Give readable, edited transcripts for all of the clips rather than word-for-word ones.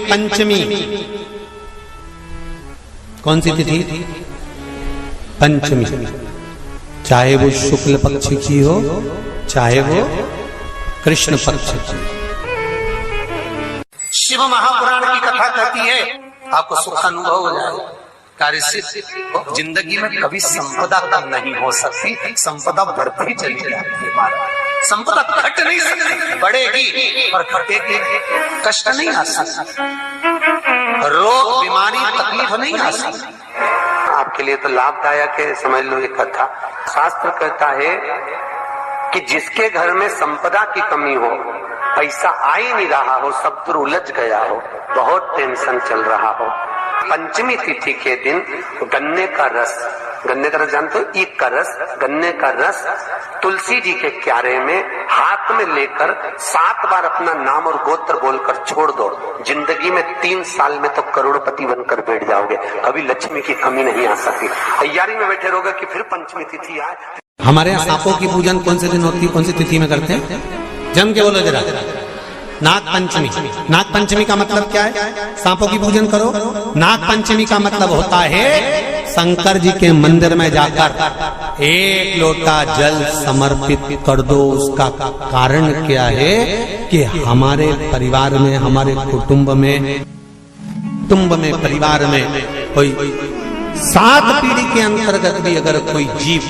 पंचमी कौन सी तिथि? पंचमी, चाहे वो शुक्ल पक्ष की हो चाहे वो कृष्ण पक्ष की। शिव महापुराण की कथा कहती है आपको सुख अनुभव हो जाएगा। कार्य सिद्ध। जिंदगी में कभी संपदा कम नहीं हो सकती, संपदा बढ़ती चली जाती है। संपदा घट नहीं सकती, बढ़ेगी और घटेगी। कष्ट नहीं आ सकता, रोग बीमारी तकलीफ नहीं आ सकती। आपके लिए तो लाभदायक है, समझ लो ये कथा। शास्त्र कहता है कि जिसके घर में संपदा की कमी हो, पैसा आ ही नहीं रहा हो, सब पर उलझ गया हो, बहुत टेंशन चल रहा हो, पंचमी तिथि के दिन गन्ने का रस जानते हो? ईख का रस, गन्ने का रस तुलसी जी के क्यारे में हाथ में लेकर 7 बार अपना नाम और गोत्र बोलकर छोड़ दो। जिंदगी में 3 साल में तो करोड़पति बनकर बैठ जाओगे, कभी लक्ष्मी की कमी नहीं आ सकती। तैयारी में बैठे रहोगे कि फिर पंचमी तिथि आए। हमारे यहाँ सांपों की पूजन कौन से दिन होती है, कौन सी तिथि में करते हैं? जम के बोलो जरा। नाग पंचमी। नाग पंचमी का मतलब क्या है? सांपों की पूजन करो। नाग पंचमी का मतलब होता है शंकर जी के मंदिर में जाकर 1 लोटा जल समर्पित कर दो। उसका कारण क्या है कि हमारे परिवार में, हमारे कुटुंब में, परिवार में कोई 7 पीढ़ी के अंतर्गत भी अगर कोई जीव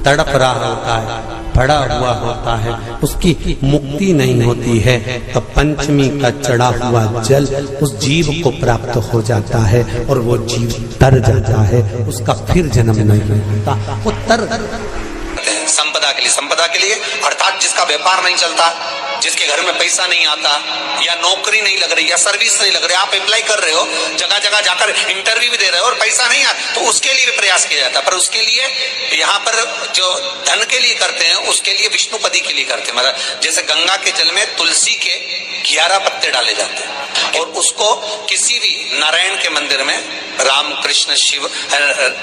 तड़प रहा होता है, पड़ा हुआ होता है, उसकी मुक्ति नहीं होती है, तो पंचमी का चढ़ा हुआ जल उस जीव को प्राप्त हो जाता है और वो जीव तर जाता है, उसका फिर जन्म नहीं होता। वो तर संपदा के लिए अर्थात जिसका व्यापार नहीं चलता, जिसके घर में पैसा नहीं आता, या नौकरी नहीं लग रही, या सर्विस नहीं लग रही, आप अप्लाई कर रहे हो, जगह जगह जाकर इंटरव्यू भी दे रहे हो और पैसा नहीं आता, तो उसके लिए भी प्रयास किया जाता है। पर उसके लिए यहाँ पर जो धन के लिए करते हैं, उसके लिए विष्णुपदी के लिए करते हैं। मतलब जैसे गंगा के जल में तुलसी के 11 पत्ते डाले जाते हैं और उसको किसी भी नारायण के मंदिर में, राम कृष्ण शिव,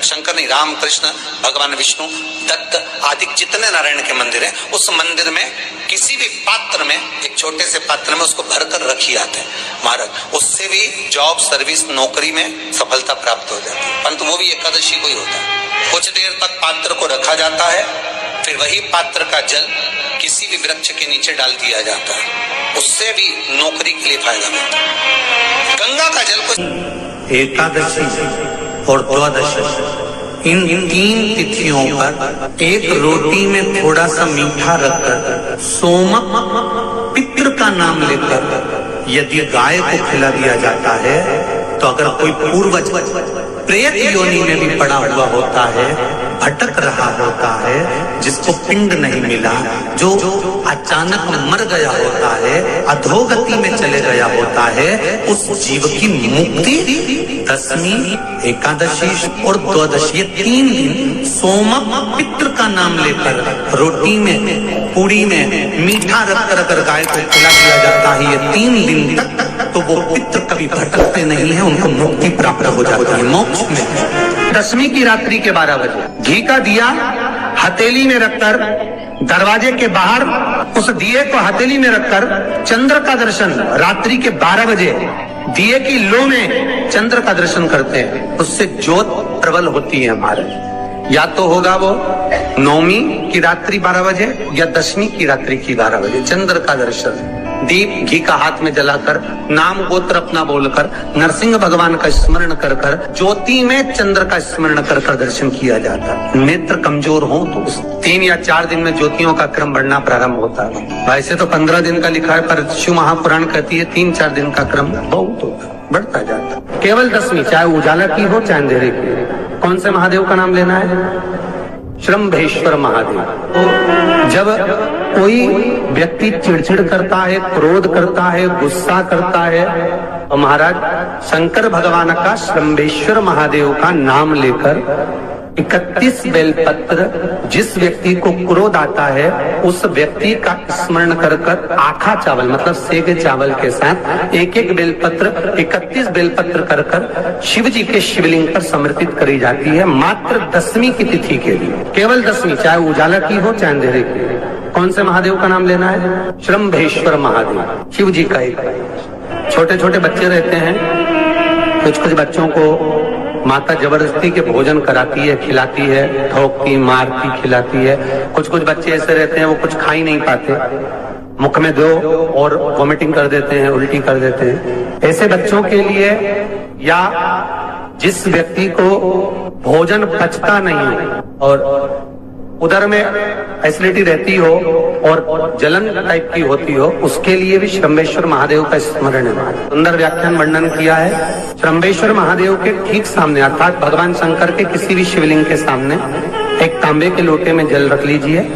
शंकर नहीं, राम कृष्ण भगवान विष्णु दत्त आदि जितने नारायण के मंदिर हैं, उस मंदिर में किसी भी पात्र में, एक छोटे से पात्र में उसको भरकर रखी आते हैं महाराज। उससे भी जॉब, सर्विस, नौकरी में सफलता प्राप्त हो जाती है। परंतु वो भी एकादशी को ही होता है। कुछ देर तक पात्र को रखा जाता है, फिर वही पात्र का जल किसी भी वृक्ष के नीचे डाल दिया जाता है, उससे भी नौकरी के लिए फायदा मिलता है। गंगा का जल को एकादशी और द्वादशी इन 3 तिथियों पर एक रोटी में थोड़ा सा मीठा रखकर सोमक पितृ का नाम लेकर यदि गाय को खिला दिया जाता है, तो अगर कोई पूर्वज प्रेत योनि में भी पड़ा हुआ होता है, भटक रहा होता है, जिसको पिंड नहीं मिला, जो अचानक मर गया होता है, अधोगति में चले गया होता है, उस जीव की मुक्ति दशमी, एकादशी और द्वादशी, 3 दिन सोमक पितृ का नाम लेकर रोटी में, पूड़ी में मीठा रखकर अगर गाय को खिला दिया जाता है ये 3 दिन तक, तो वो पितृ कभी भटकते नहीं है, उनको मुक्ति प्राप्त हो जाती है, मोक्ष में। दशमी की रात्रि के 12 बजे घी का दिया हथेली में रखकर दरवाजे के बाहर, उस दिए को हथेली में रखकर चंद्र का दर्शन रात्रि के 12 बजे दिए की लो में चंद्र का दर्शन करते हैं, उससे ज्योत प्रबल होती है हमारे। या तो होगा वो नौमी की रात्रि 12 बजे या दशमी की रात्रि की 12 बजे चंद्र का दर्शन, दीप घी का हाथ में जलाकर, नाम गोत्र अपना बोलकर, नरसिंह भगवान का स्मरण कर कर, ज्योति में चंद्र का स्मरण कर कर दर्शन किया जाता है। नेत्र कमजोर हो तो 3 या 4 दिन में ज्योतियों का क्रम बढ़ना प्रारंभ होता है। वैसे तो 15 दिन का लिखा है, पर शिव महापुराण कहती है 3-4 दिन का क्रम बहुत होता, बढ़ता जाता। केवल दशमी, चाहे उजाला की हो चाहे अंधेरे की। कौन से महादेव का नाम लेना है? श्रम्भेश्वर महादेव। तो जब कोई व्यक्ति चिड़चिड़ करता है, क्रोध करता है, गुस्सा करता है, तो महाराज शंकर भगवान का श्रम्भेश्वर महादेव का नाम लेकर 31 बेलपत्र, जिस व्यक्ति को क्रोध आता है उस व्यक्ति का स्मरण कर कर आखा चावल मतलब सेगे चावल के साथ 1-1 बेलपत्र, 31 बेलपत्र कर कर शिव जी के शिवलिंग पर समर्पित करी जाती है, मात्र दशमी की तिथि के लिए। केवल दशमी, चाहे उजाला की हो चाहे अंधेरे की। कौन से महादेव का नाम लेना है? श्रम्भेश्वर महादेव, शिव जी का एक छोटे छोटे बच्चे रहते हैं, कुछ कुछ बच्चों को माता जबरदस्ती के भोजन कराती है, खिलाती है, ठोकती, मारती, खिलाती है। कुछ कुछ बच्चे ऐसे रहते हैं वो कुछ खा ही नहीं पाते, मुख में दो और वॉमिटिंग कर देते हैं, उल्टी कर देते हैं। ऐसे बच्चों के लिए या जिस व्यक्ति को भोजन पचता नहीं और उदर में एसिडिटी रहती हो और जलन टाइप की होती हो, उसके लिए भी श्रम्भेश्वर महादेव का स्मरण है। सुंदर व्याख्यान वर्णन किया है। श्रम्भेश्वर महादेव के ठीक सामने अर्थात भगवान शंकर के किसी भी शिवलिंग के सामने एक तांबे के लोटे में जल रख लीजिए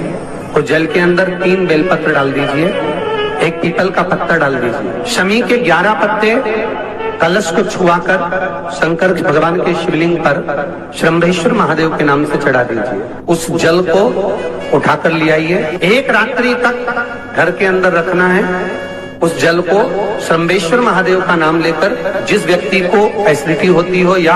और जल के अंदर 3 बेलपत्र डाल दीजिए, एक पीपल का पत्ता डाल दीजिए, शमी के 11 पत्ते कलश को छुआकर शंकर भगवान के शिवलिंग पर श्रम्भेश्वर महादेव के नाम से चढ़ा दीजिए। उस जल को उठाकर ले आइए, 1 रात्रि तक घर के अंदर रखना है। उस जल को श्रम्भेश्वर महादेव का नाम लेकर जिस व्यक्ति को एसिडिटी होती हो या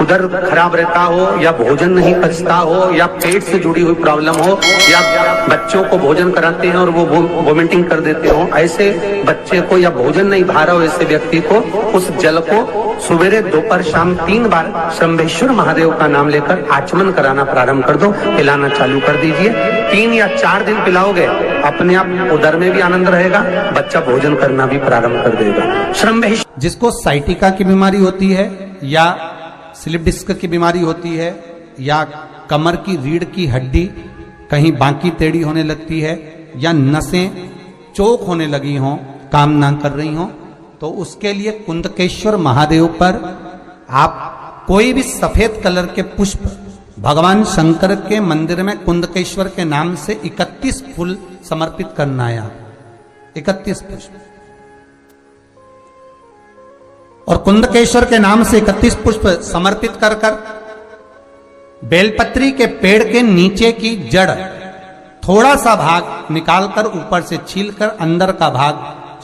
उदर खराब रहता हो या भोजन नहीं पचता हो या पेट से जुड़ी हुई प्रॉब्लम हो या बच्चों को भोजन कराते हैं और वो वोमिटिंग कर देते हो, ऐसे बच्चे को या भोजन नहीं भा रहा हो ऐसे व्यक्ति को उस जल को सवेरे दोपहर शाम 3 बार श्रम्भेश्वर महादेव का नाम लेकर आचमन कराना प्रारंभ कर दो, पिलाना चालू कर दीजिए। 3 या 4 दिन पिलाओगे, अपने आप उदर में भी आनंद रहेगा, बच्चा भोजन करना भी प्रारंभ कर देगा। श्रम्भेश्वर जिसको साइटिका की बीमारी होती है या स्लिप डिस्क की बीमारी होती है या कमर की रीढ़ की हड्डी कहीं बांकी टेढ़ी होने लगती है या नसें चोक होने लगी हों, काम ना कर रही हों, तो उसके लिए कुंदकेश्वर महादेव पर आप कोई भी सफेद कलर के पुष्प भगवान शंकर के मंदिर में कुंदकेश्वर के नाम से 31 फूल समर्पित करना है। आप 31 पुष्प और कुंदकेश्वर के नाम से 31 पुष्प समर्पित कर बेलपत्री के पेड़ के नीचे की जड़ थोड़ा सा भाग निकालकर ऊपर से छीलकर अंदर का भाग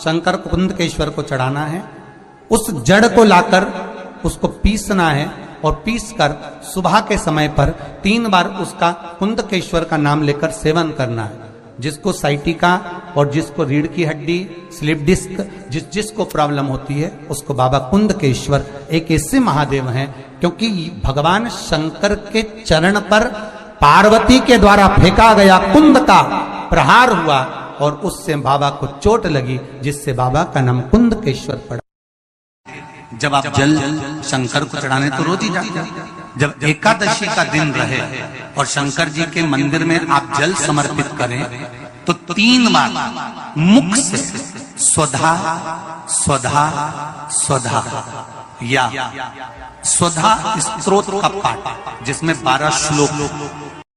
शंकर कुंदकेश्वर को चढ़ाना है। उस जड़ को लाकर उसको पीसना है और पीसकर सुबह के समय पर 3 बार उसका कुंदकेश्वर का नाम लेकर सेवन करना है। जिसको साइटिका और जिसको रीढ़ की हड्डी, स्लिप डिस्क, जिसको प्रॉब्लम होती है उसको बाबा कुंदकेश्वर एक ऐसे महादेव हैं, क्योंकि भगवान शंकर के चरण पर पार्वती के द्वारा फेंका गया कुंद का प्रहार हुआ और उससे बाबा को चोट लगी, जिससे बाबा का नाम कुंदकेश्वर पड़ा। जब आप जल शंकर को चढ़ाने तो रोज ही जाते हैं। जब एकादशी का दिन रहे और शंकर जी के मंदिर में आप जल समर्पित करें तो 3 बार मुख से स्वधा स्वधा स्वधा या स्वधा स्तोत्र का पाठ, जिसमें 12 श्लोक